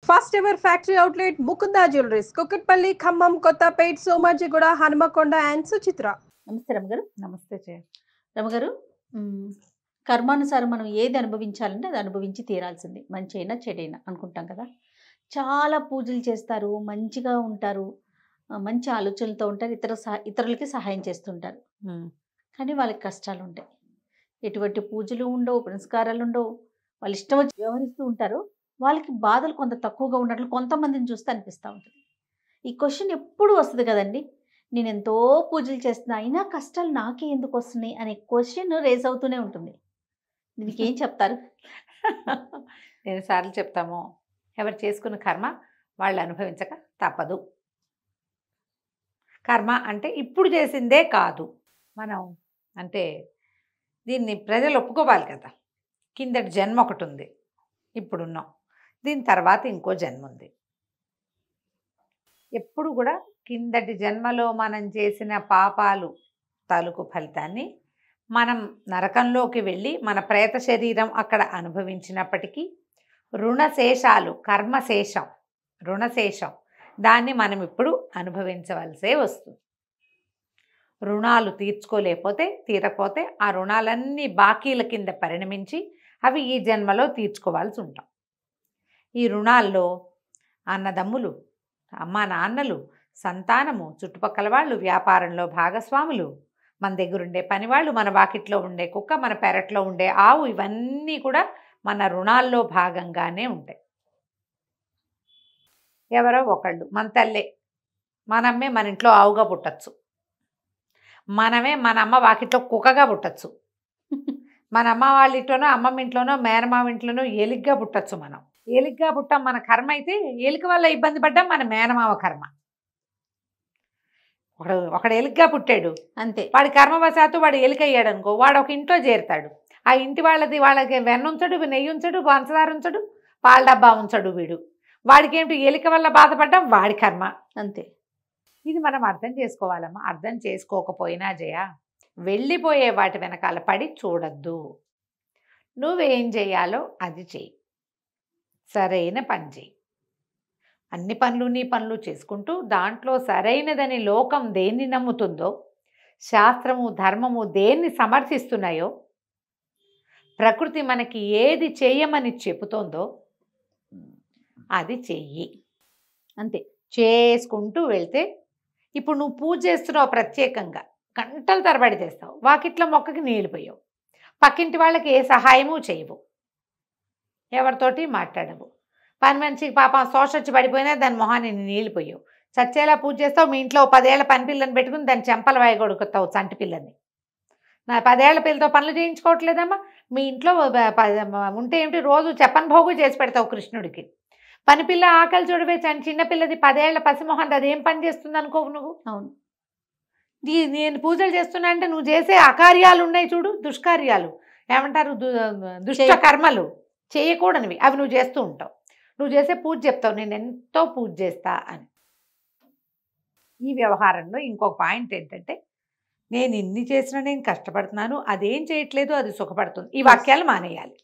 First ever factory outlet Mukunda jewelleries Kukatpally Khammam Kothapet Somajiguda Hanamkonda and Suchitra. నమస్తే రమగారు. నమస్తే చే రమగారు, కర్మానుసారం మనం ఏది అనుభవించాలంటే అది అనుభవించి తీరాల్సింది, మంచి అయినా చెడైనా అనుకుంటాం కదా. చాలా పూజలు చేస్తారు, మంచిగా ఉంటారు, మంచి ఆలోచనలతో ఉంటారు, ఇతరులకి సహాయం చేస్తుంటారు. కానీ వాళ్ళకి కష్టాలు ఉంటాయి. ఎటువంటి పూజలు ఉండవు, పునస్కారాలు ఉండవు, వాళ్ళు ఇష్టం వచ్చి వ్యవహరిస్తూ ఉంటారు. వాళ్ళకి బాధలు కొంత తక్కువగా ఉన్నట్లు కొంతమందిని చూస్తే అనిపిస్తూ ఉంటుంది. ఈ క్వశ్చన్ ఎప్పుడు వస్తుంది కదండి, నేను ఎంతో పూజలు చేస్తున్నా అయినా కష్టాలు నాకే ఎందుకు వస్తున్నాయి అనే క్వశ్చన్ రేజ్ అవుతూనే ఉంటుంది. దీనికి ఏం చెప్తారు? ఎన్నిసార్లు చెప్తాము, ఎవరు చేసుకున్న కర్మ వాళ్ళు అనుభవించక తప్పదు. కర్మ అంటే ఇప్పుడు చేసిందే కాదు, మనం అంటే దీన్ని ప్రజలు ఒప్పుకోవాలి కదా. కిందటి జన్మ ఒకటి ఉంది, ఇప్పుడున్నాం, దీని తర్వాత ఇంకో జన్మ ఉంది. ఎప్పుడు కూడా కిందటి జన్మలో మనం చేసిన పాపాలు తాలూకు ఫలితాన్ని మనం నరకంలోకి వెళ్ళి మన ప్రేత శరీరం అక్కడ అనుభవించినప్పటికీ రుణశేషాలు, కర్మశేషం, రుణశేషం దాన్ని మనం ఇప్పుడు అనుభవించవలసే వస్తుంది. రుణాలు తీరకపోతే ఆ రుణాలన్నీ బాకీల కింద పరిణమించి అవి ఈ జన్మలో తీర్చుకోవాల్సి ఉంటాం. ఈ రుణాల్లో అన్నదమ్ములు, అమ్మా నాన్నలు, సంతానము, చుట్టుపక్కల వాళ్ళు, వ్యాపారంలో భాగస్వాములు, మన దగ్గరుండే పనివాళ్ళు, మన వాకిట్లో ఉండే కుక్క, మన పెరట్లో ఉండే ఆవు, ఇవన్నీ కూడా మన రుణాల్లో భాగంగానే ఉంటాయి. ఎవరో ఒకళ్ళు, మన తల్లే, మనమ్మే మన ఇంట్లో ఆవుగా పుట్టచ్చు, మనమే మన అమ్మ వాకిట్లో కుక్కగా పుట్టచ్చు, మన అమ్మ వాళ్ళ ఇంట్లోనో అమ్మమ్మ ఇంట్లోనో మేనమామ ఇంట్లోనో ఎలిగ్గా పుట్టచ్చు. మనం ఎలిగ్గా పుట్టాం, మన కర్మ అయితే ఎలుక వల్ల ఇబ్బంది పడ్డాం, మన మేనమామ కర్మ. ఒకడు ఎలుకగా పుట్టాడు అంతే, వాడి కర్మవశాత్తు వాడు ఎలుక అయ్యాడు అనుకో, వాడు ఒక ఇంట్లో చేరుతాడు. ఆ ఇంటి వాళ్ళకి వెన్న ఉంచడు, నెయ్యి ఉంచడు, పంచదార ఉంచడు, పాల డబ్బా ఉంచడు. వాడికి ఏమిటి, ఎలుక వల్ల బాధపడ్డాం, వాడి కర్మ. అంతే. ఇది మనం అర్థం చేసుకోవాలమ్మా. అర్థం చేసుకోకపోయినా జయ, వెళ్ళిపోయే వాటి వెనకాల పడి చూడద్దు. నువ్వేం చేయాలో అది చెయ్యి, సరైన పని చెయ్యి. అన్ని నీ పనులు చేసుకుంటూ దాంట్లో సరైనదని లోకం దేన్ని నమ్ముతుందో, శాస్త్రము ధర్మము దేన్ని సమర్థిస్తున్నాయో, ప్రకృతి మనకి ఏది చేయమని చెబుతోందో అది చెయ్యి. అంతే, చేసుకుంటూ వెళ్తే. ఇప్పుడు నువ్వు పూజ చేస్తున్నావు, ప్రత్యేకంగా గంటల తరబడి చేస్తావు, వాకిట్లో మొక్కకి నీళ్ళు పోయావు, పక్కింటి వాళ్ళకి ఏ సహాయము చేయవు, ఎవరితోటి మాట్లాడవు, పని మనిషికి పాపం శోష వచ్చి పడిపోయినా దాని మొహాన్ని నీళ్ళు పోయావు, చచ్చేలా పూజ చేస్తావు. మీ ఇంట్లో 10 ఏళ్ల పని పిల్లని పెట్టుకుని దాని చెంపల వాయగొడుకుతావు, చంటి పిల్లని. నా 10 ఏళ్ల పిల్లతో పనులు చేయించుకోవట్లేదమ్మా. మీ ఇంట్లో ఉంటే ఏమిటి, రోజు చెప్పని భోగు చేసి పెడతావు కృష్ణుడికి. పని పిల్ల ఆకలి చూడవే, చిన్నపిల్లది 10 ఏళ్ల పసిమొహం, అదేం పని చేస్తుంది అనుకోవు నువ్వు. అవును, నేను పూజలు చేస్తున్నా అంటే నువ్వు చేసే అకార్యాలు ఉన్నాయి చూడు, దుష్కార్యాలు ఏమంటారు, దుష్ట కర్మలు, చేయకూడనివి, అవి నువ్వు చేస్తూ ఉంటావు. నువ్వు చేసే పూజ చెప్తావు, నేను ఎంతో పూజ చేస్తా అని. ఈ వ్యవహారంలో ఇంకొక పాయింట్ ఏంటంటే, నేను ఇన్ని చేసినా నేను కష్టపడుతున్నాను, అదేం చేయట్లేదు, అది సుఖపడుతుంది. ఈ వాక్యాలు మానేయాలి,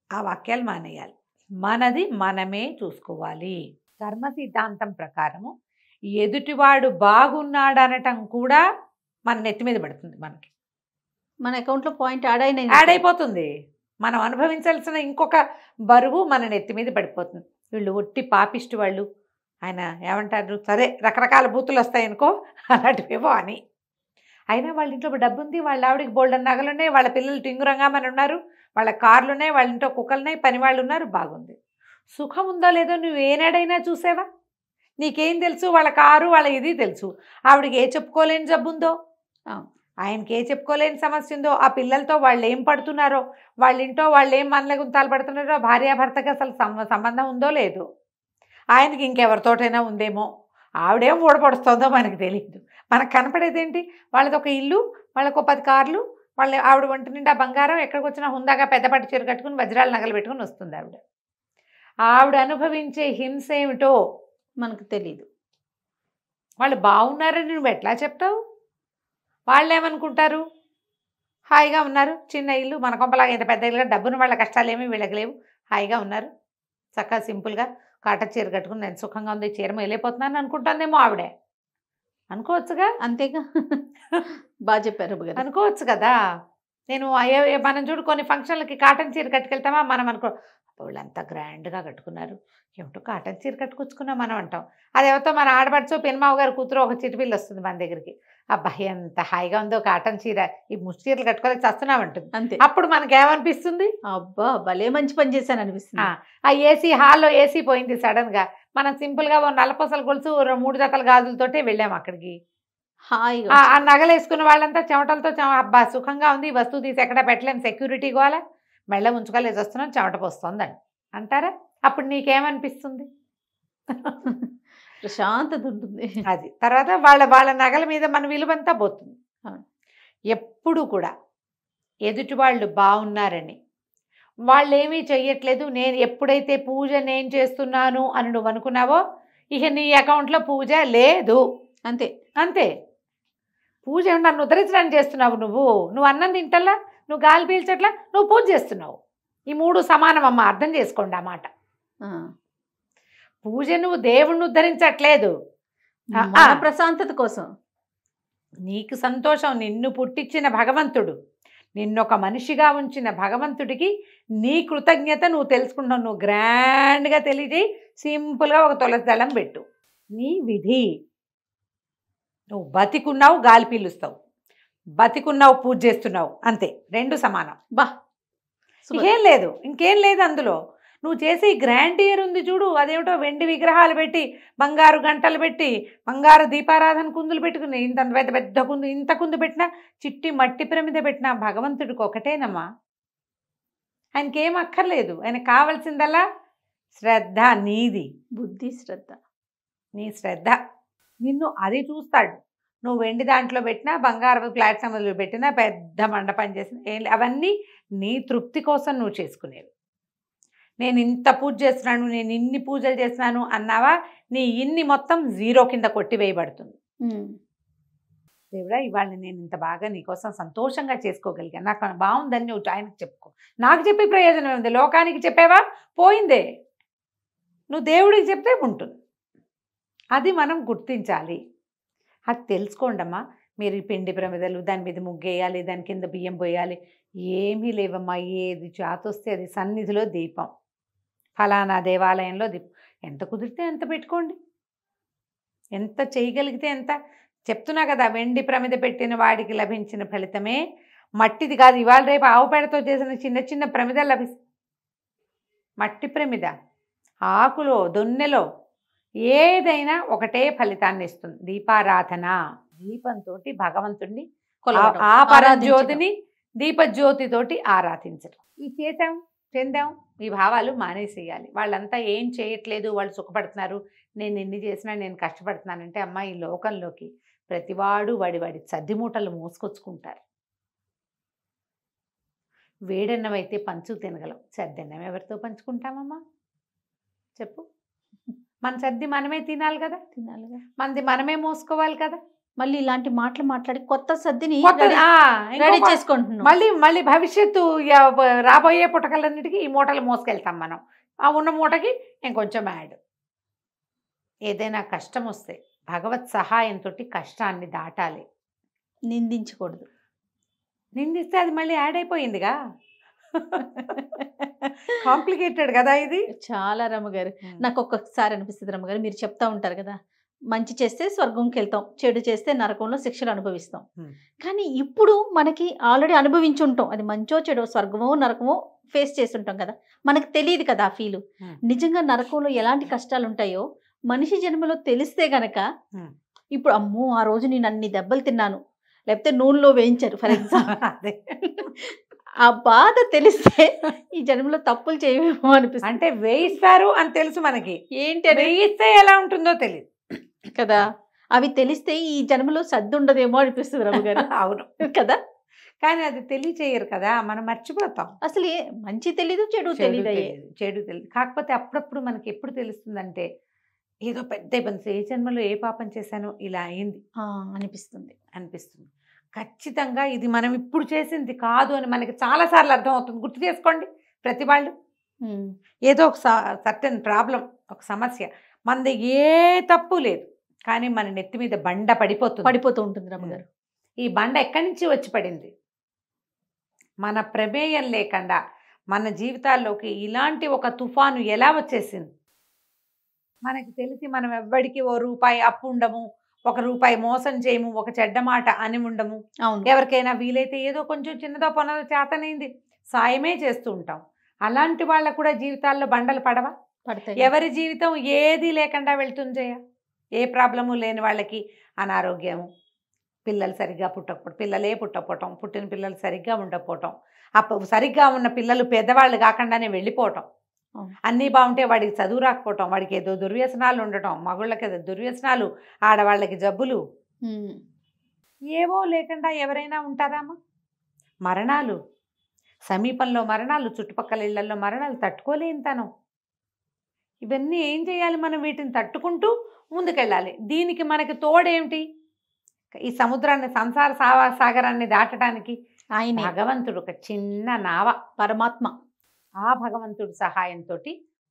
ఆ వాక్యాలు మానేయాలి. మనది మనమే చూసుకోవాలి. కర్మ సిద్ధాంతం ప్రకారము ఎదుటివాడు బాగున్నాడనటం కూడా మన నెత్తి మీద పడుతుంది. మన అకౌంట్లో పాయింట్ యాడ్ అయిపోతుంది. మనం అనుభవించాల్సిన ఇంకొక బరువు మన నెత్తి మీద పడిపోతుంది. వీళ్ళు ఒట్టి పాపిష్టి వాళ్ళు, ఆయన ఏమంటారు, సరే రకరకాల బూతులు వస్తాయనుకో, అలాంటివేవో అని. అయినా వాళ్ళ ఇంట్లో డబ్బు ఉంది, వాళ్ళ ఆవిడికి బోల్డన్ నగలున్నాయి, వాళ్ళ పిల్లలు టింగురంగా మన ఉన్నారు, వాళ్ళ కార్లున్నాయి, వాళ్ళ ఇంట్లో కుక్కలున్నాయి, పని వాళ్ళు ఉన్నారు, బాగుంది. సుఖం ఉందో లేదో నువ్వు ఏనాడైనా చూసావా? నీకేం తెలుసు, వాళ్ళ కారు వాళ్ళ ఇది తెలుసు. ఆవిడకి ఏ చెప్పుకోలేని జబ్బు ఉందో, ఆయనకి ఏ చెప్పుకోలేని సమస్య ఉందో, ఆ పిల్లలతో వాళ్ళు ఏం పడుతున్నారో, వాళ్ళ ఇంట్లో వాళ్ళు ఏం మనల గుంతాలు పడుతున్నారో, భార్యాభర్తకి అసలు సంబంధం ఉందో లేదో, ఆయనకి ఇంకెవరితోటైనా ఉందేమో, ఆవిడేం ఊడపడుస్తుందో మనకు తెలియదు. మనకు కనపడేదేంటి, వాళ్ళది ఒక ఇల్లు, వాళ్ళకు 10 కార్లు, ఆవిడ ఒంటి నిండా బంగారం, ఎక్కడికి వచ్చినా హుందాగా పెద్దపట్టు చీర కట్టుకుని వజ్రాల నగలు పెట్టుకుని వస్తుంది ఆవిడ. ఆవిడ అనుభవించే హింస ఏమిటో మనకు తెలీదు. వాళ్ళు బాగున్నారని నువ్వు ఎట్లా చెప్తావు? వాళ్ళు ఏమనుకుంటారు, హాయిగా ఉన్నారు, చిన్న ఇల్లు, మన కొంపలాగా ఇంత పెద్ద ఇల్లుగా, డబ్బును వాళ్ళ కష్టాలు ఏమీ వీళ్ళకి లేవు, హాయిగా ఉన్నారు, చక్కగా సింపుల్గా కాటన్ చీర కట్టుకుని నేను సుఖంగా ఉంది, చీర వెళ్ళిపోతున్నాను అనుకుంటానేమో ఆవిడే. అనుకోవచ్చుగా, అంతేగా. బాగా చెప్పారు రమ్మగారు. అనుకోవచ్చు కదా. నేను మనం చూడు కొన్ని ఫంక్షన్లకి కాటన్ చీర కట్టుకెళ్తామా మనం అనుకో, వాళ్ళు అంత గ్రాండ్గా కట్టుకున్నారు, ఏమిటో కాటన్ చీర కట్టుకొచ్చుకున్నాం మనం అంటాం. అదేవతో మన ఆడపడుచు పెనుమావ గారు కూతురు ఒక చిటిపిల్లి వస్తుంది మన దగ్గరికి, అబ్బాయి ఎంత హాయిగా ఉందో కాటన్ చీర, ఈ ముష్టి చీరలు కట్టుకోలేక చస్తున్నాం అంటుంది. అంతే. అప్పుడు మనకేమనిపిస్తుంది? అబ్బా భలే మంచి పని చేశాను అనిపిస్తుంది. ఆ ఏసీ హాల్లో ఏసీ పోయింది సడన్గా, మనం సింపుల్గా ఓ నల్లపూసల గొలుసు 3 జతల గాజులతోటే వెళ్ళాము అక్కడికి. హాయిగా ఆ నగలు వేసుకున్న వాళ్ళంతా చెమటలతో అబ్బా సుఖంగా ఉంది, ఈ వస్తువు తీసి ఎక్కడ పెట్టలేము, సెక్యూరిటీ గోలా, మెళ్ళ ఉంచుకోలేసి వస్తున్నాం, చెమట పోస్తుందని అంటారా? అప్పుడు నీకేమనిపిస్తుంది? ప్రశాంతత ఉంటుంది. అది తర్వాత వాళ్ళ నగల మీద మన విలువంతా పోతుంది. అవును. ఎప్పుడు కూడా ఎదుటి వాళ్ళు బాగున్నారని, వాళ్ళు ఏమీ చెయ్యట్లేదు, నేను ఎప్పుడైతే పూజ నేను చేస్తున్నాను అని నువ్వు అనుకున్నావో ఇక నీ అకౌంట్లో పూజ లేదు. అంతే అంతే. పూజ ఏమన్నా నన్ను ఉద్ధరించడానికి చేస్తున్నావు, నువ్వు అన్నం తింటల్లా, నువ్వు గాలి పీల్చట్లా, నువ్వు పూజ చేస్తున్నావు. ఈ 3 సమానం అమ్మ, అర్థం చేసుకోండి ఆ మాట. పూజ నువ్వు దేవుణ్ణి ఉద్ధరించట్లేదు, మన ప్రశాంతత కోసం, నీకు సంతోషం, నిన్ను పుట్టించిన భగవంతుడు, నిన్నొక మనిషిగా ఉంచిన భగవంతుడికి నీ కృతజ్ఞత నువ్వు తెలుసుకుంటావు. నువ్వు గ్రాండ్గా తెలియజేయి, సింపుల్గా ఒక తులసి దళం పెట్టు, నీ విధి. నువ్వు బతికున్నావు గాలి పీలుస్తావు, బతికున్నావు పూజ చేస్తున్నావు, అంతే, 2 సమానం. బా ఇంకేం లేదు అందులో. నువ్వు చేసే గ్రాండియర్ ఉంది చూడు, అదేమిటో వెండి విగ్రహాలు పెట్టి, బంగారు గంటలు పెట్టి, బంగారు దీపారాధన కుందులు పెట్టుకుని, ఇంత పెద్ద పెద్ద కుందు, ఇంత కుందు పెట్టినా, చిట్టి మట్టి ప్రమిద పెట్టినా భగవంతుడికి ఒకటేనమ్మా. ఆయనకేం అక్కర్లేదు, ఆయనకు కావాల్సిందల్లా శ్రద్ధ, నీది బుద్ధి, శ్రద్ధ, నీ శ్రద్ధ. నిన్ను అది చూస్తాడు. నువ్వు వెండి దాంట్లో పెట్టినా, బంగారు ప్లాట్ఫామ్లో పెట్టినా, పెద్ద మండపం చేసిన, అవన్నీ నీ తృప్తి కోసం నువ్వు చేసుకునేవి. నేను ఇంత పూజ చేస్తున్నాను, నేను ఇన్ని పూజలు చేస్తున్నాను అన్నావా, నీ ఇన్ని మొత్తం 0 కింద కొట్టివేయబడుతుంది. దేవుడా ఇవాళ నేను ఇంత బాగా నీకోసం సంతోషంగా చేసుకోగలిగాను, నాకు బాగుందని నువ్వు ఆయనకు చెప్పుకో. నాకు చెప్పే ప్రయోజనం ఉంది, లోకానికి చెప్పేవా పోయిందే, నువ్వు దేవుడికి చెప్తే ఉంటుంది. అది మనం గుర్తించాలి. అది తెలుసుకోండమ్మా. మీరు ఈ పిండి ప్రమిదలు, దాని మీద ముగ్గేయాలి, దాని కింద బియ్యం పోయాలి, ఏమీ లేవమ్మా. ఏది చేతొస్తే అది సన్నిధిలో దీపం, ఫలానా దేవాలయంలో దీపం, ఎంత కుదిరితే అంత పెట్టుకోండి, ఎంత చేయగలిగితే ఎంత. చెప్తున్నా కదా, వెండి ప్రమిద పెట్టిన వాడికి లభించిన ఫలితమే మట్టిది కాదు. ఇవాళ రేపు ఆవు పేడతో చేసిన చిన్న చిన్న ప్రమిద లభిస్తుంది. మట్టి ప్రమిద, ఆకులో, దొన్నెలో ఏదైనా ఒకటే ఫలితాన్ని ఇస్తుంది. దీపారాధన, దీపంతో భగవంతుడిని, ఆ పరజ్యోతిని దీపజ్యోతితోటి ఆరాధించడం. ఈ చేసాం, చెందాం, ఈ భావాలు మానేసేయాలి. వాళ్ళంతా ఏం చేయట్లేదు, వాళ్ళు సుఖపడుతున్నారు, నేను ఎన్ని చేసినా నేను కష్టపడుతున్నానంటే, అమ్మ ఈ లోకంలోకి ప్రతివాడు వాడి సద్దిమూటలు మోసుకొచ్చుకుంటారు. వేడన్నం అయితే పంచు తినగలం, సద్దన్నం ఎవరితో పంచుకుంటామమ్మా చెప్పు? మన సద్ది మనమే తినాలి కదా, మనది మనమే మోసుకోవాలి కదా. మళ్ళీ ఇలాంటి మాటలు మాట్లాడి కొత్త సద్దిని రెడీ రెడీ చేసుకుంటున్నాం. మళ్ళీ భవిష్యత్తు రాబోయే పుటకలన్నిటికీ ఈ మూటలు మోసుకెళ్తాం మనం. ఆ ఉన్న మూటకి ఇంకొంచెం యాడ్. ఏదైనా కష్టం వస్తే భగవత్ సహాయంతో కష్టాన్ని దాటాలి, నిందించకూడదు. నిందిస్తే అది మళ్ళీ యాడ్ అయిపోయిందిగా. కాంప్లికేటెడ్ కదా ఇది చాలా. రమ్మగారు నాకు ఒక్కొక్కసారి అనిపిస్తుంది, రమ్మగారు మీరు చెప్తా ఉంటారు కదా, మంచి చేస్తే స్వర్గంకి వెళ్తాం, చెడు చేస్తే నరకంలో శిక్షలు అనుభవిస్తాం. కానీ ఇప్పుడు మనకి ఆల్రెడీ అనుభవించి ఉంటాం, అది మంచో చెడో, స్వర్గమో నరకమో ఫేస్ చేస్తుంటాం కదా, మనకు తెలియదు కదా ఆ ఫీలు. నిజంగా నరకంలో ఎలాంటి కష్టాలు ఉంటాయో మనిషి జన్మలో తెలిస్తే గనక, ఇప్పుడు అమ్మో ఆ రోజు నేను అన్ని దెబ్బలు తిన్నాను, లేకపోతే నూనెలో వేయించారు ఫర్ ఎగ్జాంపుల్, ఆ బాధ తెలిస్తే ఈ జన్మలో తప్పులు చేయమేమో అనిపిస్తుంది. అంటే వేయిస్తారు అని తెలుసు మనకి, ఏంటి వేయిస్తే ఎలా ఉంటుందో తెలియదు కదా. అవి తెలిస్తే ఈ జన్మలో సర్దు ఉండదేమో అనిపిస్తుంది రమ్మగారు. అవును కదా, కానీ అది తెలియచేయరు కదా, మనం మర్చిపోతాం. అసలు మంచి తెలీదు, చెడు తెలీదు. చెడు తెలియదు. కాకపోతే అప్పుడప్పుడు మనకి ఎప్పుడు తెలుస్తుందంటే, ఏదో పెద్ద ఇబ్బంది, ఏ జన్మలో ఏ పాపం చేశానో ఇలా అయింది అనిపిస్తుంది. ఖచ్చితంగా ఇది మనం ఇప్పుడు చేసింది కాదు అని మనకి చాలాసార్లు అర్థమవుతుంది. గుర్తు చేసుకోండి ప్రతి వాళ్ళు, ఏదో ఒక సర్టెన్ ప్రాబ్లం, ఒక సమస్య, మనది ఏ తప్పు లేదు, కానీ మన నెత్తి మీద బండ పడిపోతూ ఉంటుంది రమ్మగారు. ఈ బండ ఎక్కడి నుంచి వచ్చి పడింది? మన ప్రమేయం లేకుండా మన జీవితాల్లోకి ఇలాంటి ఒక తుఫాను ఎలా వచ్చేసింది? మనకి తెలిసి మనం ఎవ్వడికి ఓ రూపాయి అప్పు ఉండము, ఒక రూపాయి మోసం చేయము, ఒక చెడ్డ మాట అని ఉండము. అవును. ఎవరికైనా వీలైతే ఏదో కొంచెం చిన్నదో పొన్నదో చేతనైంది సాయమే చేస్తూ ఉంటాం. అలాంటి వాళ్ళకు కూడా జీవితాల్లో బండలు పడవా? పడతాయి. ఎవరి జీవితం ఏది లేకుండా వెళ్తుంది? ఏ ప్రాబ్లము లేని వాళ్ళకి అనారోగ్యము, పిల్లలు సరిగ్గా పుట్టకపోవటం, పిల్లలే పుట్టకపోవటం, పుట్టిన పిల్లలు సరిగ్గా ఉండకపోవటం, సరిగ్గా ఉన్న పిల్లలు పెద్దవాళ్ళు కాకుండానే వెళ్ళిపోవటం, అన్నీ బాగుంటే వాడికి చదువు రాకపోవటం, వాడికి ఏదో దుర్వ్యసనాలు ఉండటం, మగుళ్ళకి ఏదో దుర్వ్యసనాలు, ఆడవాళ్ళకి జబ్బులు, ఏవో లేకుండా ఎవరైనా ఉంటారామా? మరణాలు, సమీపంలో మరణాలు, చుట్టుపక్కల ఇళ్లలో మరణాలు, తట్టుకోలేని తనం. ఇవన్నీ ఏం చేయాలి? మనం వీటిని తట్టుకుంటూ ముందుకెళ్ళాలి. దీనికి మనకి తోడేమిటి? ఈ సముద్రాన్ని, సంసార సాగరాన్ని దాటడానికి ఆయన భగవంతుడు ఒక చిన్న నావ, పరమాత్మ. ఆ భగవంతుడి సహాయంతో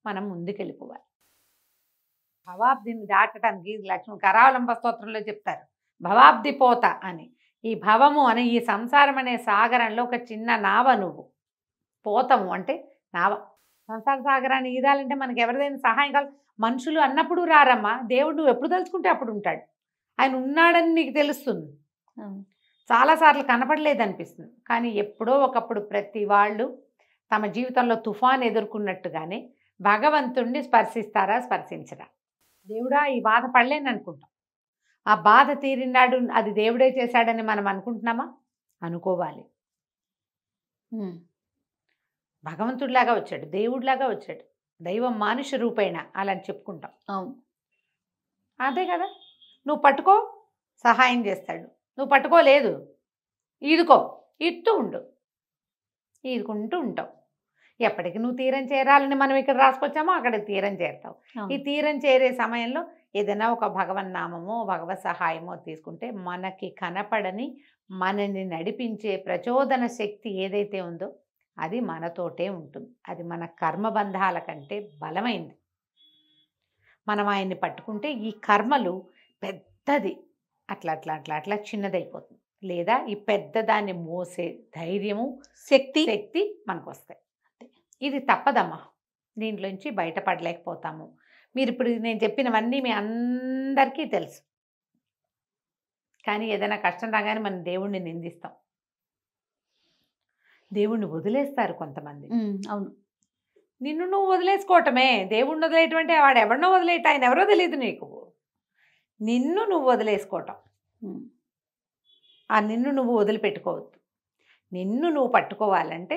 మనం ముందుకెళ్ళిపోవాలి. భవాబ్దిని దాటడానికి లక్ష్మణ్ కరావలంబ స్తోత్రంలో చెప్తారు, భవాబ్ది పోత అని. ఈ భవము అనే ఈ సంసారం అనే సాగరంలో ఒక చిన్న నావ నువ్వు. పోతము అంటే నావ. సంసార సాగరాన్ని ఈదాలంటే మనకి ఎవరిదైనా సహాయం కావాలి. మనుషులు అన్నప్పుడు రారమ్మా, దేవుడు నువ్వు ఎప్పుడు తలుచుకుంటే అప్పుడు ఉంటాడు. ఆయన ఉన్నాడని నీకు తెలుస్తుంది, చాలాసార్లు కనపడలేదనిపిస్తుంది, కానీ ఎప్పుడో ఒకప్పుడు ప్రతి వాళ్ళు తమ జీవితంలో తుఫాన్ ఎదుర్కొన్నట్టుగానే భగవంతుణ్ణి స్పర్శిస్తారా, స్పర్శించరా? దేవుడా ఈ బాధ పడలేని అనుకుంటాం. ఆ బాధ తీరినాడు అది దేవుడే చేశాడని మనం అనుకుంటున్నామా? అనుకోవాలి. భగవంతుడిలాగా వచ్చాడు, దేవుడిలాగా వచ్చాడు, దైవం మానుష రూపేణ అలా చెప్పుకుంటాం. అవును, అదే కదా. నువ్వు పట్టుకో, సహాయం చేస్తాడు. నువ్వు పట్టుకోలేదు, ఈదుకో, ఇత్తూ ఉండు, ఈదుకుంటూ ఉంటావు. ఎప్పటికి నువ్వు తీరం చేరాలని మనం ఇక్కడ రాసుకొచ్చామో అక్కడికి తీరం చేరుతావు. ఈ తీరం చేరే సమయంలో ఏదైనా ఒక భగవన్నామమో భగవత్ సహాయమో తీసుకుంటే మనకి కనపడని, మనని నడిపించే ప్రచోదన శక్తి ఏదైతే ఉందో అది మనతోటే ఉంటుంది. అది మన కర్మబంధాల కంటే బలమైంది. మనం ఆయన్ని పట్టుకుంటే ఈ కర్మలు పెద్దది అట్లా అట్లా అట్లా అట్లా చిన్నదైపోతుంది. లేదా ఈ పెద్దదాన్ని మోసే ధైర్యము, శక్తి మనకు వస్తాయి. ఇది తప్పదమ్మా, దీంట్లోంచి బయటపడలేకపోతాము. మీరు ఇప్పుడు నేను చెప్పినవన్నీ మీ అందరికీ తెలుసు, కానీ ఏదైనా కష్టం రాగానే మనం దేవుణ్ణి నిందిస్తాం, దేవుణ్ణి వదిలేస్తారు కొంతమంది. అవును, నిన్ను నువ్వు వదిలేసుకోవటమే. దేవుణ్ణి వదిలేయటం అంటే వాడు ఎవరినో వదిలేయటం, ఆయన ఎవరో తెలియదు నీకు. నిన్ను నువ్వు వదిలేసుకోవటం, ఆ నిన్ను నువ్వు వదిలిపెట్టుకోవద్దు. నిన్ను నువ్వు పట్టుకోవాలంటే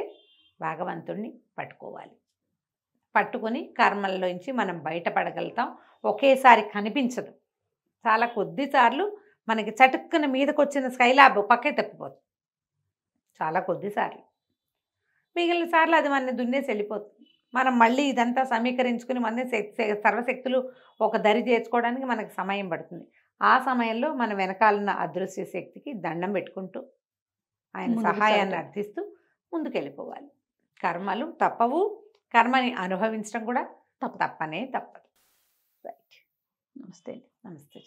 భగవంతుణ్ణి పట్టుకోవాలి. పట్టుకొని కర్మల్లోంచి మనం బయటపడగలుగుతాం. ఒకేసారి కనిపించదు, చాలా కొద్దిసార్లు మనకి చటుక్కున మీదకి వచ్చిన స్కైలాబ్ పక్కే తప్పిపోతుంది, చాలా కొద్దిసార్లు. మిగిలిన సార్లు అది మన దున్నేసి వెళ్ళిపోతుంది. మనం మళ్ళీ ఇదంతా సమీకరించుకుని మన సర్వశక్తులు ఒక దరి చేర్చుకోవడానికి మనకు సమయం పడుతుంది. ఆ సమయంలో మన వెనకాలన్న అదృశ్య శక్తికి దండం పెట్టుకుంటూ ఆయన సహాయాన్ని అర్థిస్తూ ముందుకెళ్ళిపోవాలి. కర్మలు తప్పవు, కర్మని అనుభవించడం కూడా తప్పనే తప్పదు. రైట్. నమస్తే. నమస్తే.